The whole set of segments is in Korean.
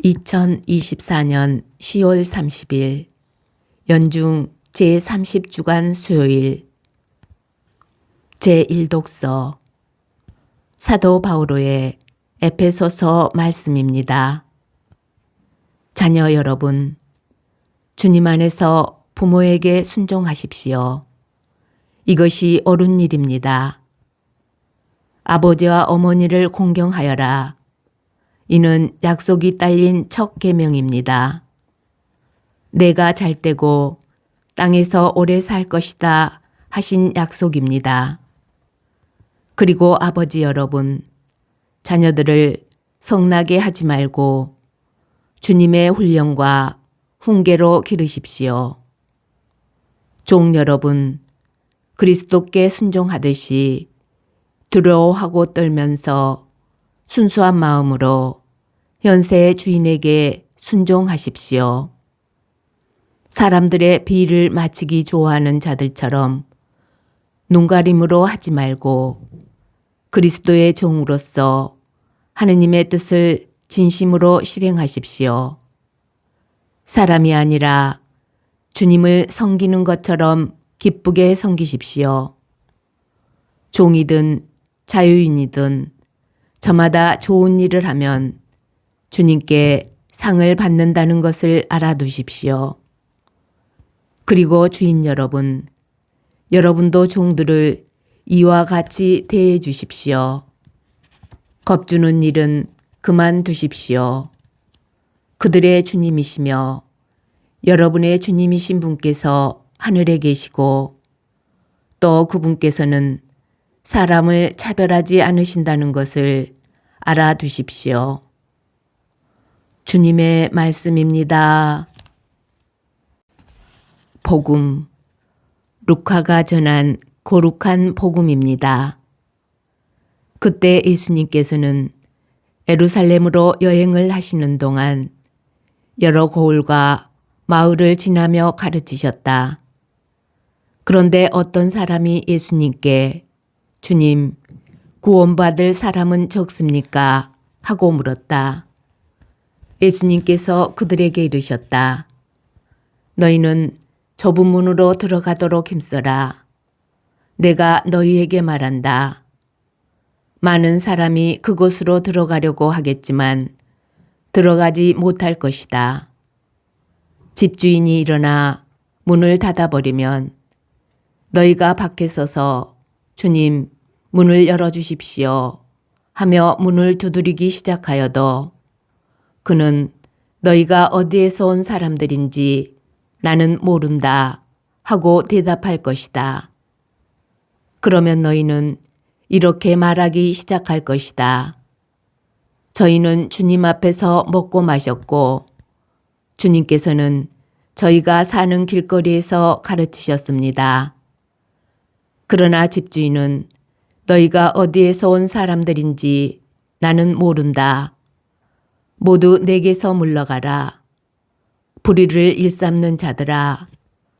2024년 10월 30일 연중 제30주간 수요일 제1독서 사도 바오로의 에베소서 말씀입니다. 자녀 여러분, 주님 안에서 부모에게 순종하십시오. 이것이 옳은 일입니다. 아버지와 어머니를 공경하여라. 이는 약속이 딸린 첫 계명입니다. 내가 잘 되고 땅에서 오래 살 것이다 하신 약속입니다. 그리고 아버지 여러분, 자녀들을 성나게 하지 말고 주님의 훈련과 훈계로 기르십시오. 종 여러분, 그리스도께 순종하듯이 두려워하고 떨면서 순수한 마음으로 현세의 주인에게 순종하십시오. 사람들의 비위를 맞추기 좋아하는 자들처럼 눈가림으로 하지 말고 그리스도의 종으로서 하느님의 뜻을 진심으로 실행하십시오. 사람이 아니라 주님을 섬기는 것처럼 기쁘게 섬기십시오. 종이든 자유인이든 저마다 좋은 일을 하면 주님께 상을 받는다는 것을 알아두십시오. 그리고 주인 여러분, 여러분도 종들을 이와 같이 대해 주십시오. 겁주는 일은 그만두십시오. 그들의 주님이시며 여러분의 주님이신 분께서 하늘에 계시고 또 그분께서는 사람을 차별하지 않으신다는 것을 알아두십시오. 주님의 말씀입니다. 복음, 루카가 전한 거룩한 복음입니다. 그때 예수님께서는 예루살렘으로 여행을 하시는 동안 여러 고을과 마을을 지나며 가르치셨다. 그런데 어떤 사람이 예수님께 주님, 구원받을 사람은 적습니까? 하고 물었다. 예수님께서 그들에게 이르셨다. 너희는 좁은 문으로 들어가도록 힘써라. 내가 너희에게 말한다. 많은 사람이 그곳으로 들어가려고 하겠지만 들어가지 못할 것이다. 집주인이 일어나 문을 닫아버리면 너희가 밖에 서서 주님, 문을 열어주십시오 하며 문을 두드리기 시작하여도 그는 너희가 어디에서 온 사람들인지 나는 모른다 하고 대답할 것이다. 그러면 너희는 이렇게 말하기 시작할 것이다. 저희는 주님 앞에서 먹고 마셨고 주님께서는 저희가 사는 길거리에서 가르치셨습니다. 그러나 집주인은 너희가 어디에서 온 사람들인지 나는 모른다. 모두 내게서 물러가라. 불의를 일삼는 자들아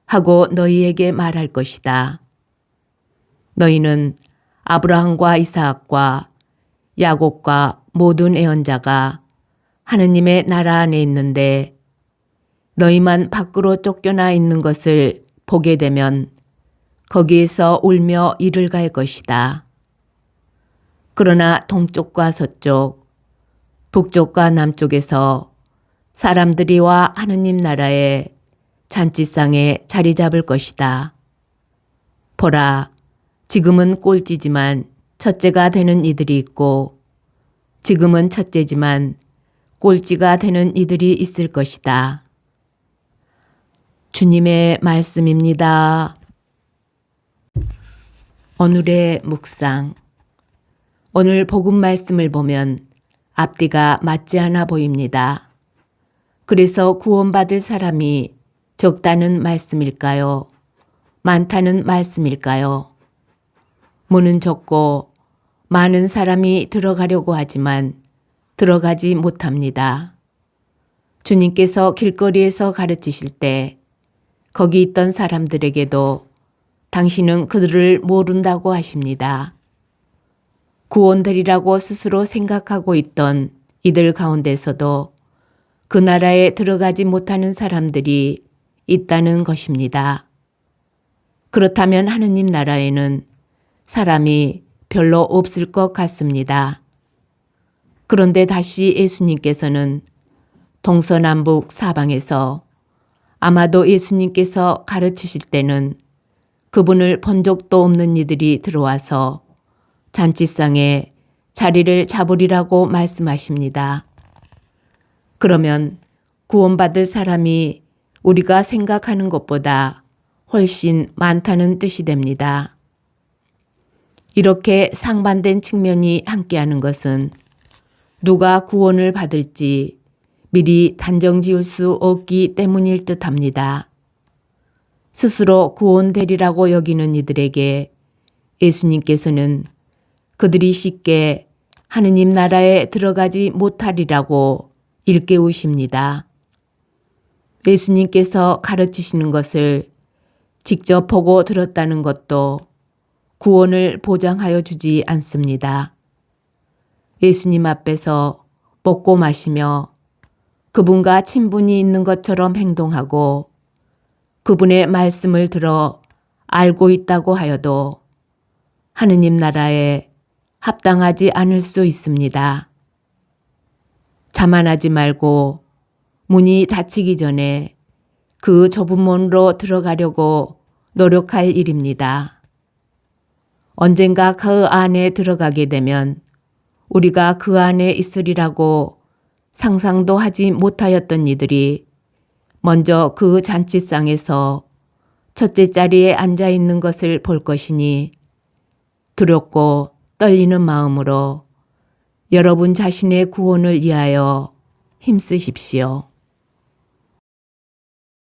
하고 너희에게 말할 것이다. 너희는 아브라함과 이삭과 야곱과 모든 애언자가 하느님의 나라 안에 있는데 너희만 밖으로 쫓겨나 있는 것을 보게 되면 거기에서 울며 이를 갈 것이다. 그러나 동쪽과 서쪽, 북쪽과 남쪽에서 사람들이 와 하느님 나라의 잔치상에 자리 잡을 것이다. 보라, 지금은 꼴찌지만 첫째가 되는 이들이 있고 지금은 첫째지만 꼴찌가 되는 이들이 있을 것이다. 주님의 말씀입니다. 오늘의 묵상. 오늘 복음 말씀을 보면 앞뒤가 맞지 않아 보입니다. 그래서 구원받을 사람이 적다는 말씀일까요? 많다는 말씀일까요? 문은 좁고 많은 사람이 들어가려고 하지만 들어가지 못합니다. 주님께서 길거리에서 가르치실 때 거기 있던 사람들에게도 당신은 그들을 모른다고 하십니다. 구원되리라고 스스로 생각하고 있던 이들 가운데서도 그 나라에 들어가지 못하는 사람들이 있다는 것입니다. 그렇다면 하느님 나라에는 사람이 별로 없을 것 같습니다. 그런데 다시 예수님께서는 동서남북 사방에서 아마도 예수님께서 가르치실 때는 그분을 본 적도 없는 이들이 들어와서 잔치상에 자리를 잡으리라고 말씀하십니다. 그러면 구원받을 사람이 우리가 생각하는 것보다 훨씬 많다는 뜻이 됩니다. 이렇게 상반된 측면이 함께하는 것은 누가 구원을 받을지 미리 단정 지을 수 없기 때문일 듯합니다. 스스로 구원되리라고 여기는 이들에게 예수님께서는 그들이 쉽게 하느님 나라에 들어가지 못하리라고 일깨우십니다. 예수님께서 가르치시는 것을 직접 보고 들었다는 것도 구원을 보장하여 주지 않습니다. 예수님 앞에서 먹고 마시며 그분과 친분이 있는 것처럼 행동하고 그분의 말씀을 들어 알고 있다고 하여도 하느님 나라에 합당하지 않을 수 있습니다. 자만하지 말고 문이 닫히기 전에 그 좁은 문으로 들어가려고 노력할 일입니다. 언젠가 그 안에 들어가게 되면 우리가 그 안에 있으리라고 상상도 하지 못하였던 이들이 먼저 그 잔치상에서 첫째 자리에 앉아 있는 것을 볼 것이니 두렵고 떨리는 마음으로 여러분 자신의 구원을 위하여 힘쓰십시오.